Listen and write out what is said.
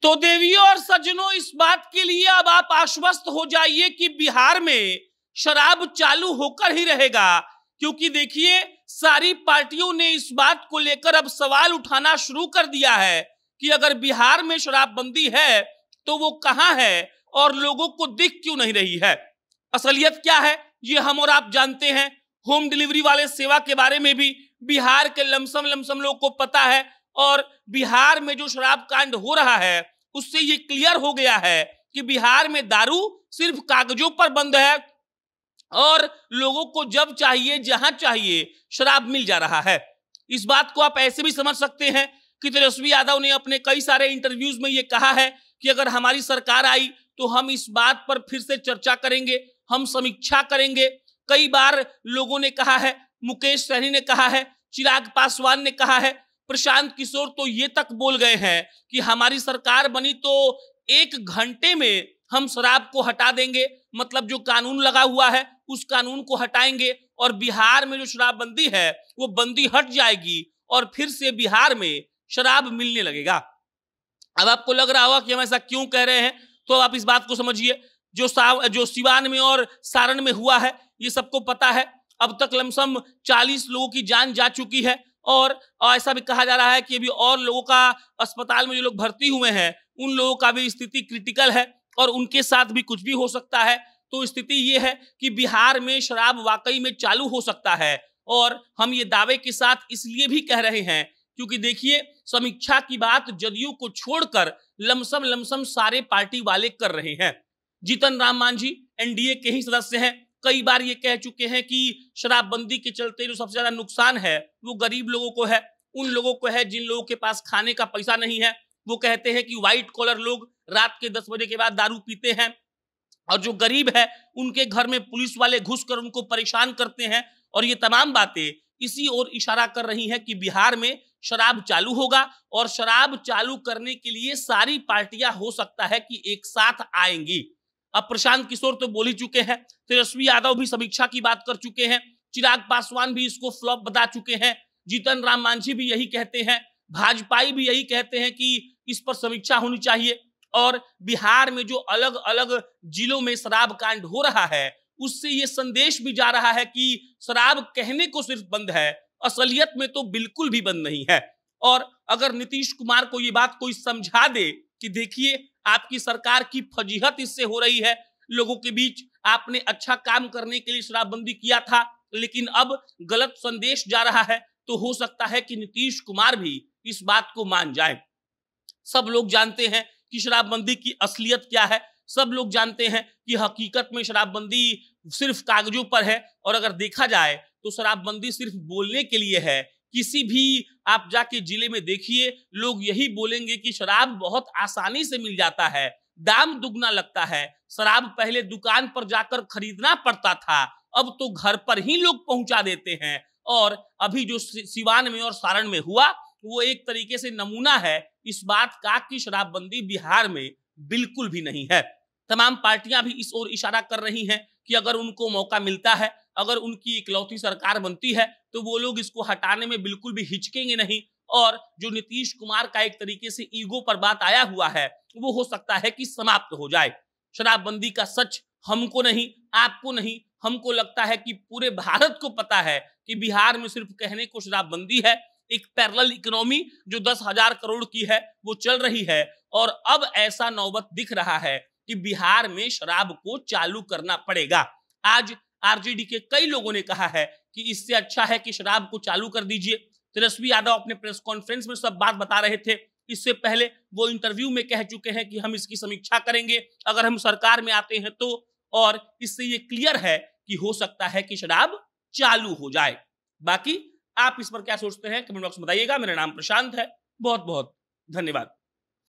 तो देवियों और सज्जनों, इस बात के लिए अब आप आश्वस्त हो जाइए कि बिहार में शराब चालू होकर ही रहेगा, क्योंकि देखिए सारी पार्टियों ने इस बात को लेकर अब सवाल उठाना शुरू कर दिया है कि अगर बिहार में शराबबंदी है तो वो कहां है और लोगों को दिख क्यों नहीं रही है। असलियत क्या है ये हम और आप जानते हैं। होम डिलीवरी वाले सेवा के बारे में भी बिहार के लमसम लोगों को पता है, और बिहार में जो शराब कांड हो रहा है उससे ये क्लियर हो गया है कि बिहार में दारू सिर्फ कागजों पर बंद है और लोगों को जब चाहिए जहां चाहिए शराब मिल जा रहा है। इस बात को आप ऐसे भी समझ सकते हैं कि तेजस्वी यादव ने अपने कई सारे इंटरव्यूज में ये कहा है कि अगर हमारी सरकार आई तो हम इस बात पर फिर से चर्चा करेंगे, हम समीक्षा करेंगे। कई बार लोगों ने कहा है, मुकेश सहनी ने कहा है, चिराग पासवान ने कहा है, प्रशांत किशोर तो ये तक बोल गए हैं कि हमारी सरकार बनी तो 1 घंटे में हम शराब को हटा देंगे, मतलब जो कानून लगा हुआ है उस कानून को हटाएंगे और बिहार में जो शराबबंदी है वो बंदी हट जाएगी और फिर से बिहार में शराब मिलने लगेगा। अब आपको लग रहा होगा कि हम ऐसा क्यों कह रहे हैं, तो आप इस बात को समझिए। जो सिवान में और सारण में हुआ है ये सबको पता है। अब तक लमसम 40 लोगों की जान जा चुकी है और ऐसा भी कहा जा रहा है कि अभी और लोगों का अस्पताल में जो लोग भर्ती हुए हैं उन लोगों का भी स्थिति क्रिटिकल है और उनके साथ भी कुछ भी हो सकता है। तो स्थिति ये है कि बिहार में शराब वाकई में चालू हो सकता है, और हम ये दावे के साथ इसलिए भी कह रहे हैं क्योंकि देखिए समीक्षा की बात जदयू को छोड़कर लमसम सारे पार्टी वाले कर रहे हैं। जीतन राम मांझी एनडीए के ही सदस्य हैं, कई बार ये कह चुके हैं कि शराबबंदी के चलते जो सबसे ज्यादा नुकसान है वो गरीब लोगों को है, उन लोगों को है जिन लोगों के पास खाने का पैसा नहीं है। वो कहते हैं कि व्हाइट कॉलर लोग रात के 10 बजे के बाद दारू पीते हैं और जो गरीब है उनके घर में पुलिस वाले घुसकर उनको परेशान करते हैं, और ये तमाम बातें इसी ओर इशारा कर रही हैं कि बिहार में शराब चालू होगा और शराब चालू करने के लिए सारी पार्टियां हो सकता है कि एक साथ आएंगी। अब प्रशांत किशोर तो बोल ही चुके हैं, तेजस्वी यादव भी समीक्षा की बात कर चुके हैं, चिराग पासवान भी इसको फ्लॉप बता चुके हैं, जीतन राम मांझी भी यही कहते हैं, भाजपाई भी यही कहते हैं कि इस पर समीक्षा होनी चाहिए। और बिहार में जो अलग अलग जिलों में शराब कांड हो रहा है उससे ये संदेश भी जा रहा है कि शराब कहने को सिर्फ बंद है, असलियत में तो बिल्कुल भी बंद नहीं है। और अगर नीतीश कुमार को ये बात कोई समझा दे कि देखिए आपकी सरकार की फजीहत इससे हो रही है, लोगों के बीच आपने अच्छा काम करने के लिए शराबबंदी किया था लेकिन अब गलत संदेश जा रहा है, तो हो सकता है कि नीतीश कुमार भी इस बात को मान जाए। सब लोग जानते हैं कि शराबबंदी की असलियत क्या है, सब लोग जानते हैं कि हकीकत में शराबबंदी सिर्फ कागजों पर है, और अगर देखा जाए तो शराबबंदी सिर्फ बोलने के लिए है। किसी भी आप जाके जिले में देखिए लोग यही बोलेंगे कि शराब बहुत आसानी से मिल जाता है, दाम दुगना लगता है, शराब पहले दुकान पर जाकर खरीदना पड़ता था, अब तो घर पर ही लोग पहुंचा देते हैं। और अभी जो सिवान में और सारण में हुआ वो एक तरीके से नमूना है इस बात का कि शराबबंदी बिहार में बिल्कुल भी नहीं है। तमाम पार्टियां भी इस ओर इशारा कर रही हैं कि अगर उनको मौका मिलता है, अगर उनकी इकलौती सरकार बनती है तो वो लोग इसको हटाने में बिल्कुल भी हिचकेंगे नहीं, और जो नीतीश कुमार का एक तरीके से ईगो पर बात आया हुआ है वो हो सकता है कि समाप्त हो जाए। शराबबंदी का सच हमको नहीं, आपको नहीं, हमको लगता है कि पूरे भारत को पता है कि बिहार में सिर्फ कहने को शराबबंदी है। एक पैरेलल इकोनॉमी जो 10,000 करोड़ की है वो चल रही है, और अब ऐसा नौबत दिख रहा है कि बिहार में शराब को चालू करना पड़ेगा। आज आरजेडी के कई लोगों ने कहा है कि इससे अच्छा है कि शराब को चालू कर दीजिए। तेजस्वी यादव अपने प्रेस कॉन्फ्रेंस में सब बात बता रहे थे, इससे पहले वो इंटरव्यू में कह चुके हैं कि हम इसकी समीक्षा करेंगे अगर हम सरकार में आते हैं तो, और इससे ये क्लियर है कि हो सकता है कि शराब चालू हो जाए। बाकी आप इस पर क्या सोचते हैं कमेंट बॉक्स में बताइएगा। मेरा नाम प्रशांत है, बहुत बहुत धन्यवाद।